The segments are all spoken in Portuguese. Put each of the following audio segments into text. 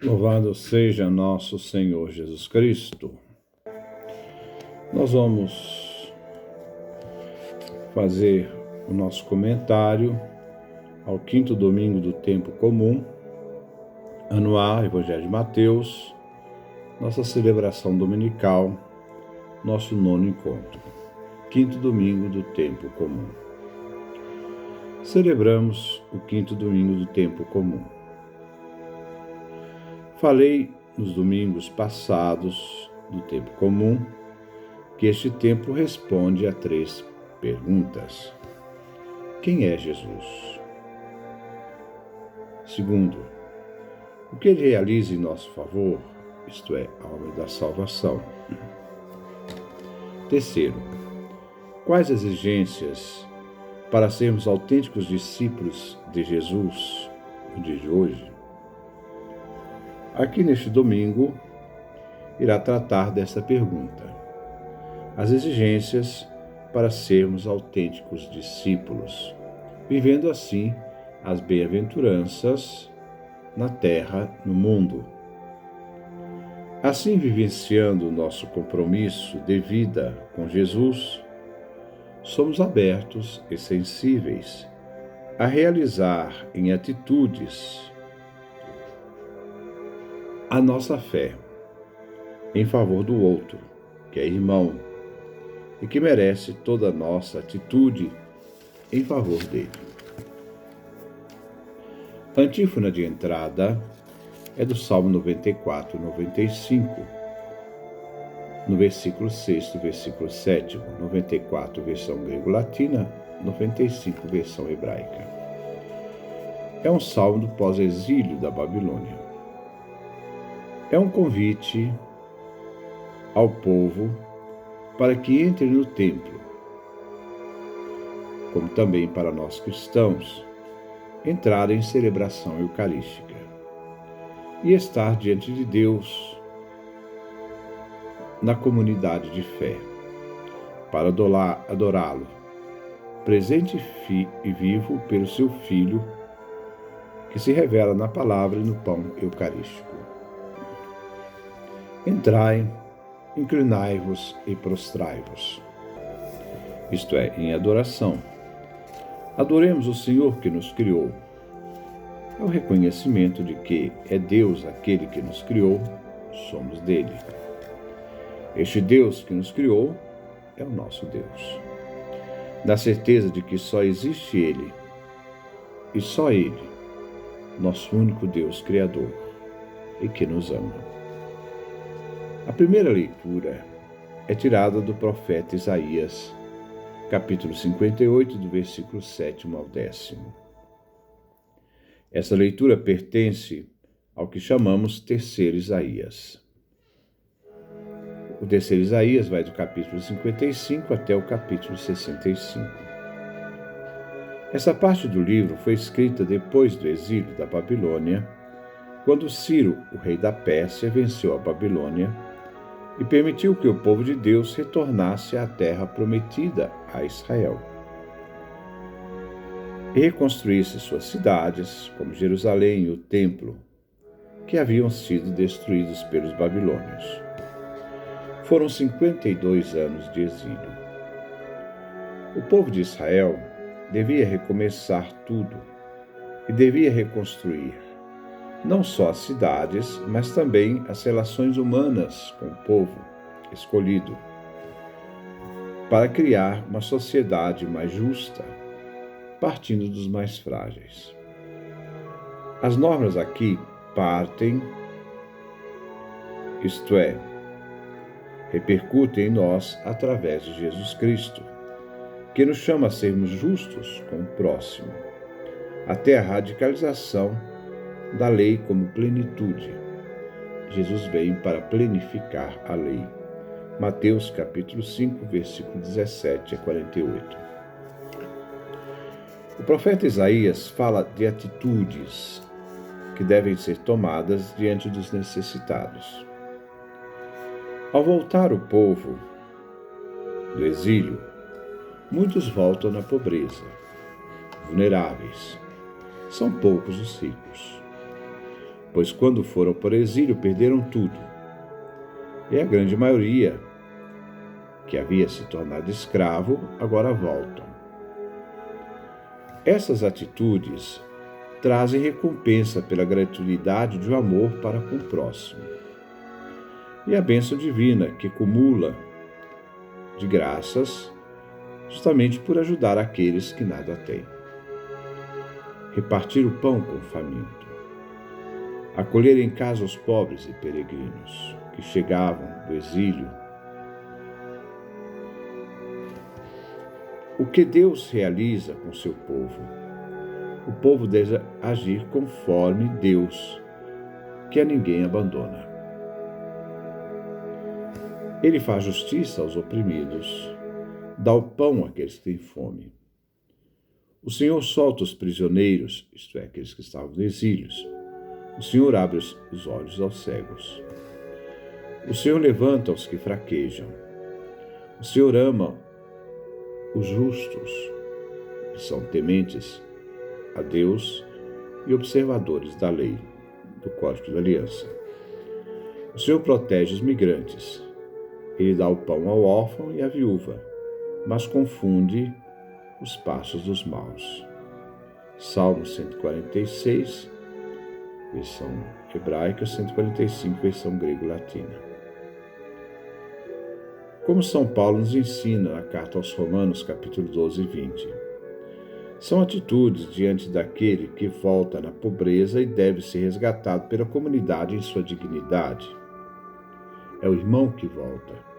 Louvado seja nosso Senhor Jesus Cristo. Nós vamos fazer o nosso comentário ao quinto domingo do tempo comum, anual, Evangelho de Mateus, nossa celebração dominical, nosso nono encontro, quinto domingo do tempo comum. Celebramos o quinto domingo do tempo comum. Falei nos domingos passados do tempo comum que este tempo responde a 3 perguntas. Quem é Jesus? Segundo, o que ele realiza em nosso favor, isto é, a obra da salvação. Terceiro, quais exigências para sermos autênticos discípulos de Jesus no dia de hoje? Aqui neste domingo, irá tratar dessa pergunta. As exigências para sermos autênticos discípulos, vivendo assim as bem-aventuranças na terra, no mundo. Assim, vivenciando o nosso compromisso de vida com Jesus, somos abertos e sensíveis a realizar em atitudes a nossa fé em favor do outro, que é irmão, e que merece toda a nossa atitude em favor dele. A antífona de entrada é do Salmo 94, 95, no versículo 6 versículo 7, 94, versão grego-latina, 95, versão hebraica. É um salmo do pós-exílio da Babilônia. É um convite ao povo para que entre no templo, como também para nós cristãos, entrar em celebração eucarística e estar diante de Deus na comunidade de fé, para adorá-lo, presente e vivo pelo seu Filho, que se revela na palavra e no pão eucarístico. Entrai, inclinai-vos e prostrai-vos. Isto é, em adoração. Adoremos o Senhor que nos criou. É o reconhecimento de que é Deus aquele que nos criou, somos dele. Este Deus que nos criou é o nosso Deus. Na certeza de que só existe Ele, e só Ele, nosso único Deus Criador, e que nos ama. A primeira leitura é tirada do profeta Isaías, capítulo 58, do versículo 7 ao 10. Essa leitura pertence ao que chamamos terceiro Isaías. O terceiro Isaías vai do capítulo 55 até o capítulo 65. Essa parte do livro foi escrita depois do exílio da Babilônia, quando Ciro, o rei da Pérsia, venceu a Babilônia e permitiu que o povo de Deus retornasse à terra prometida a Israel e reconstruísse suas cidades, como Jerusalém e o Templo, que haviam sido destruídos pelos babilônios. Foram 52 anos de exílio. O povo de Israel devia recomeçar tudo e devia reconstruir não só as cidades, mas também as relações humanas com o povo escolhido, para criar uma sociedade mais justa, partindo dos mais frágeis. As normas aqui partem, isto é, repercutem em nós através de Jesus Cristo, que nos chama a sermos justos com o próximo, até a radicalização da lei como plenitude. Jesus veio para plenificar a lei. Mateus capítulo 5, versículo 17 a 48. O profeta Isaías fala de atitudes que devem ser tomadas diante dos necessitados. Ao voltar o povo do exílio, muitos voltam na pobreza, vulneráveis. São poucos os ricos. pois quando foram para o exílio perderam tudo. E a grande maioria, que havia se tornado escravo, agora voltam. Essas atitudes trazem recompensa pela gratuidade de um amor para com o próximo. E a bênção divina, que acumula de graças, justamente por ajudar aqueles que nada têm. Repartir o pão com o faminto. Acolher em casa os pobres e peregrinos que chegavam do exílio. O que Deus realiza com seu povo? O povo deve agir conforme Deus, que a ninguém abandona. Ele faz justiça aos oprimidos, dá o pão àqueles que têm fome. O Senhor solta os prisioneiros, isto é, aqueles que estavam no exílio. O Senhor abre os olhos aos cegos. O Senhor levanta os que fraquejam. O Senhor ama os justos, que são tementes a Deus e observadores da lei, do Código da Aliança. O Senhor protege os migrantes. Ele dá o pão ao órfão e à viúva, mas confunde os passos dos maus. Salmo 146, versão hebraica, 145, versão grego-latina. Como São Paulo nos ensina na carta aos Romanos, capítulo 12 e 20. São atitudes diante daquele que volta na pobreza e deve ser resgatado pela comunidade em sua dignidade. É o irmão que volta.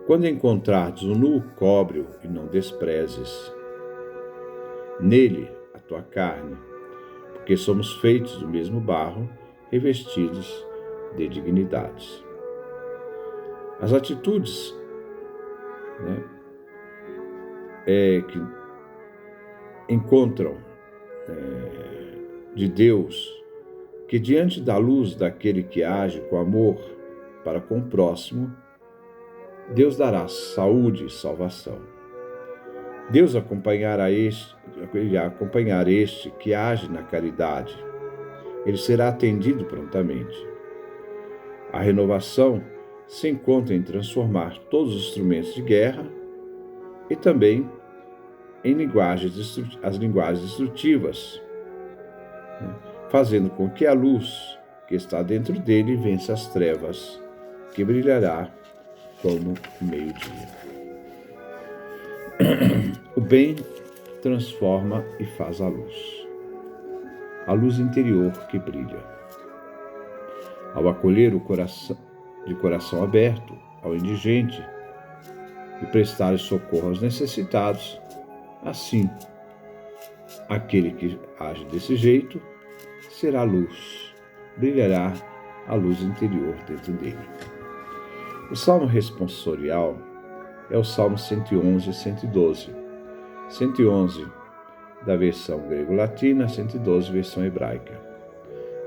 Quando encontrares o nu, cobre-o e não desprezes. Nele, a tua carne, porque somos feitos do mesmo barro, revestidos de dignidades. As atitudes que encontram de Deus, que diante da luz daquele que age com amor para com o próximo, Deus dará saúde e salvação. Deus acompanhará este que age na caridade. Ele será atendido prontamente. A renovação se encontra em transformar todos os instrumentos de guerra e também em as linguagens destrutivas, fazendo com que a luz que está dentro dele vença as trevas, que brilhará como o meio-dia. O bem transforma e faz a luz interior que brilha. Ao acolher o coração, de coração aberto ao indigente e prestar socorro aos necessitados, assim, aquele que age desse jeito será luz, brilhará a luz interior dentro dele. O Salmo responsorial é o Salmo 111 e 112. 111 da versão grego-latina, 112 versão hebraica.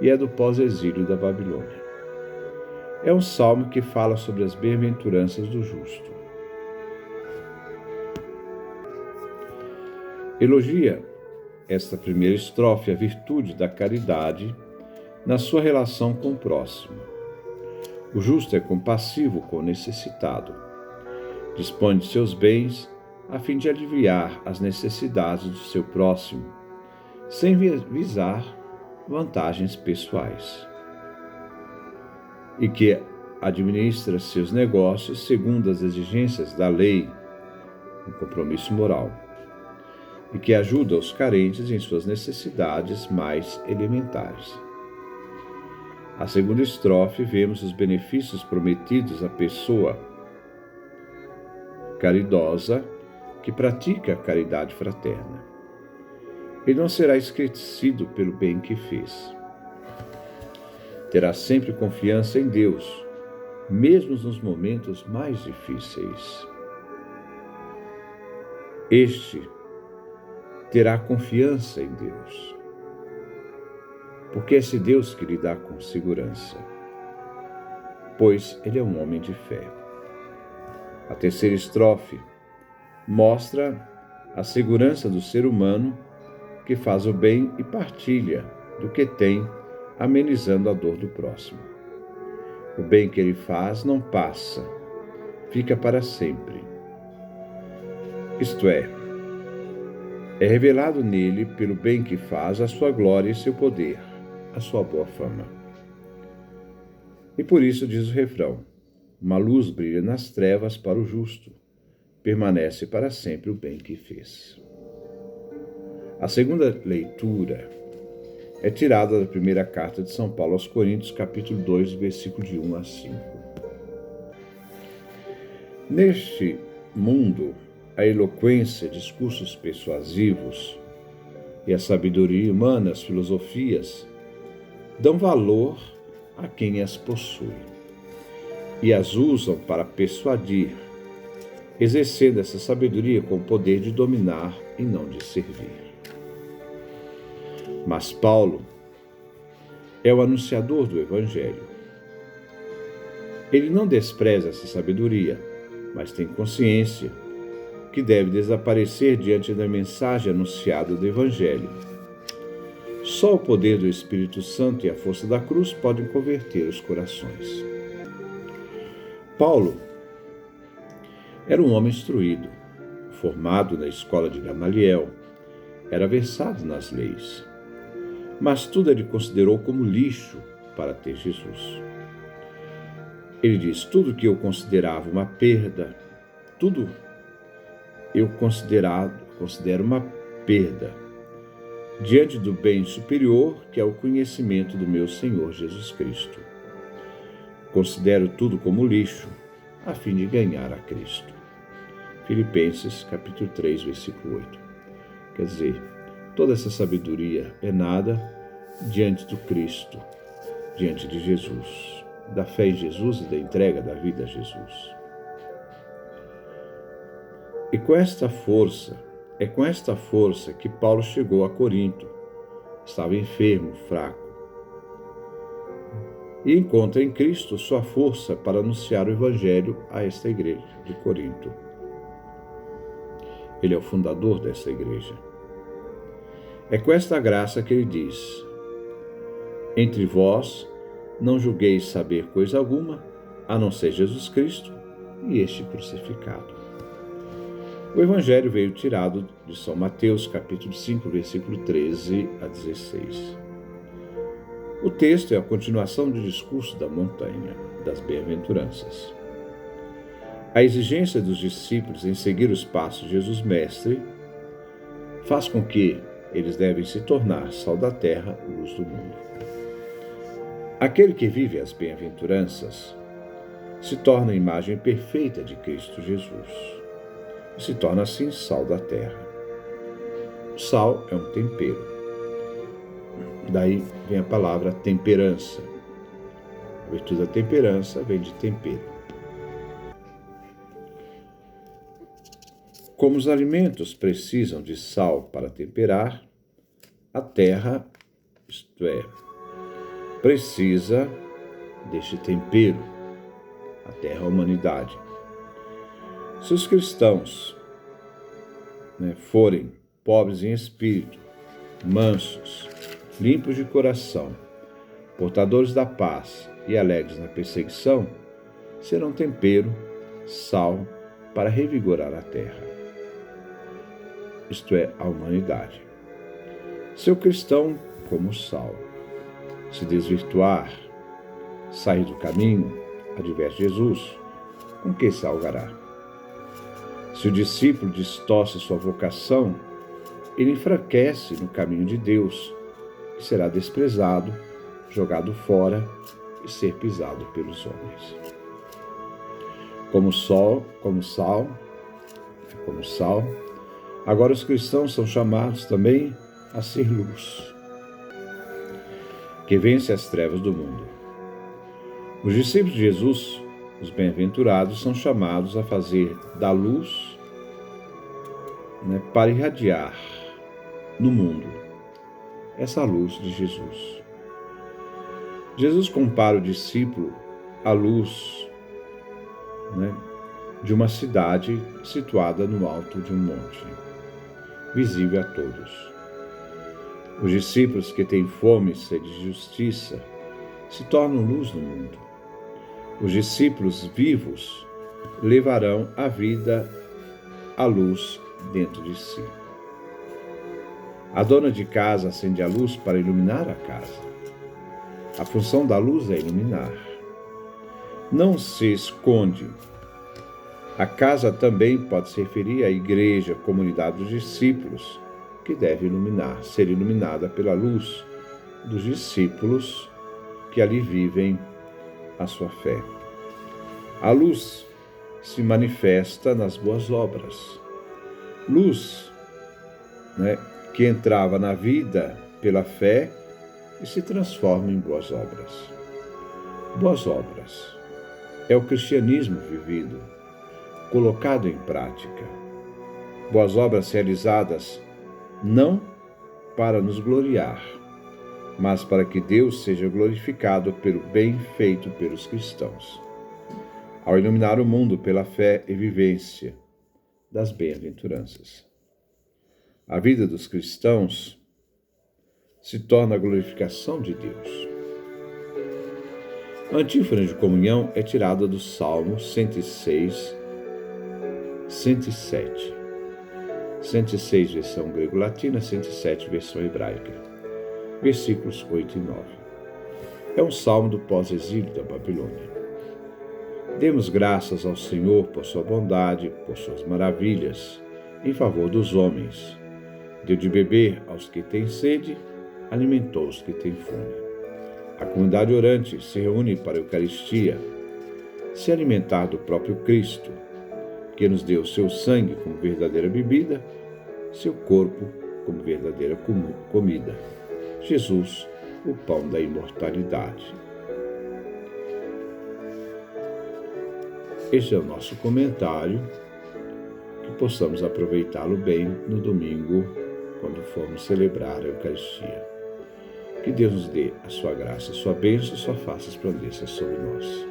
E é do pós-exílio da Babilônia. É um salmo que fala sobre as bem-aventuranças do justo. Elogia esta primeira estrofe a virtude da caridade na sua relação com o próximo. O justo é compassivo com o necessitado. Dispõe de seus bens a fim de aliviar as necessidades do seu próximo, sem visar vantagens pessoais. E que administra seus negócios segundo as exigências da lei, um compromisso moral, e que ajuda os carentes em suas necessidades mais elementares. A segunda estrofe, vemos os benefícios prometidos à pessoa caridosa que pratica a caridade fraterna. Ele não será esquecido pelo bem que fez. Terá sempre confiança em Deus, mesmo nos momentos mais difíceis. Este terá confiança em Deus, porque é esse Deus que lhe dá com segurança, pois ele é um homem de fé. A terceira estrofe mostra a segurança do ser humano que faz o bem e partilha do que tem amenizando a dor do próximo. O bem que ele faz não passa, fica para sempre. Isto é revelado nele, pelo bem que faz, a sua glória e seu poder, a sua boa fama. E por isso diz o refrão: uma luz brilha nas trevas para o justo, permanece para sempre o bem que fez. A segunda leitura é tirada da primeira carta de São Paulo aos Coríntios, capítulo 2, versículo de 1 a 5. Neste mundo, a eloquência, discursos persuasivos e a sabedoria humana, as filosofias, dão valor a quem as possui e as usam para persuadir, exercendo essa sabedoria com o poder de dominar e não de servir. Mas Paulo é o anunciador do Evangelho. Ele não despreza essa sabedoria, mas tem consciência que deve desaparecer diante da mensagem anunciada do Evangelho. Só o poder do Espírito Santo e a força da cruz podem converter os corações. Paulo era um homem instruído, formado na escola de Gamaliel, era versado nas leis, mas tudo ele considerou como lixo para ter Jesus. Ele diz: tudo que eu considerava uma perda, tudo eu considero uma perda diante do bem superior, que é o conhecimento do meu Senhor Jesus Cristo. Considero tudo como lixo, a fim de ganhar a Cristo. Filipenses, capítulo 3, versículo 8. Quer dizer, toda essa sabedoria é nada diante do Cristo, diante de Jesus, da fé em Jesus e da entrega da vida a Jesus. E com esta força que Paulo chegou a Corinto. Estava enfermo, fraco. E encontra em Cristo sua força para anunciar o Evangelho a esta igreja de Corinto. Ele é o fundador desta igreja. É com esta graça que ele diz: entre vós não julgueis saber coisa alguma, a não ser Jesus Cristo e este crucificado. O Evangelho veio tirado de São Mateus, capítulo 5, versículo 13 a 16. O texto é a continuação do discurso da montanha, das bem-aventuranças. A exigência dos discípulos em seguir os passos de Jesus Mestre faz com que eles devem se tornar sal da terra, luz do mundo. Aquele que vive as bem-aventuranças se torna a imagem perfeita de Cristo Jesus. Se torna assim sal da terra. O sal é um tempero. Daí vem a palavra temperança. A virtude da temperança vem de tempero. Como os alimentos precisam de sal para temperar, a terra, isto é, precisa deste tempero. A terra, a humanidade. Se os cristãos forem pobres em espírito, mansos, limpos de coração, portadores da paz e alegres na perseguição, serão tempero, sal, para revigorar a terra. Isto é, a humanidade. Se o cristão, como sal, se desvirtuar, sair do caminho, adverte Jesus, com que salgará? Se o discípulo distorce sua vocação, ele enfraquece no caminho de Deus e será desprezado, jogado fora e ser pisado pelos homens. Como sal, agora os cristãos são chamados também a ser luz, que vence as trevas do mundo. Os discípulos de Jesus, os bem-aventurados, são chamados a fazer da luz para irradiar no mundo essa luz de Jesus. Jesus compara o discípulo à luz de uma cidade situada no alto de um monte, visível a todos. Os discípulos que têm fome e sede de justiça se tornam luz no mundo. Os discípulos vivos levarão a vida, a luz dentro de si. A dona de casa acende a luz para iluminar a casa. A função da luz é iluminar. Não se esconde. A casa também pode se referir à igreja, comunidade dos discípulos, que deve ser iluminada pela luz dos discípulos que ali vivem a sua fé. A luz se manifesta nas boas obras. Luz, que entrava na vida pela fé e se transforma em boas obras. Boas obras é o cristianismo vivido, colocado em prática. Boas obras realizadas não para nos gloriar, mas para que Deus seja glorificado pelo bem feito pelos cristãos, ao iluminar o mundo pela fé e vivência das bem-aventuranças. A vida dos cristãos se torna a glorificação de Deus. A antífona de comunhão é tirada do Salmo 106, 107. 106, versão grego-latina, 107, versão hebraica. Versículos 8 e 9. É um salmo do pós-exílio da Babilônia. Demos graças ao Senhor por sua bondade, por suas maravilhas, em favor dos homens. Deu de beber aos que têm sede, alimentou os que têm fome. A comunidade orante se reúne para a Eucaristia, se alimentar do próprio Cristo, que nos deu seu sangue como verdadeira bebida, seu corpo como verdadeira comida. Jesus, o pão da imortalidade. Este é o nosso comentário, que possamos aproveitá-lo bem no domingo, quando formos celebrar a Eucaristia. Que Deus nos dê a sua graça, a sua bênção, a sua face resplandeça sobre nós.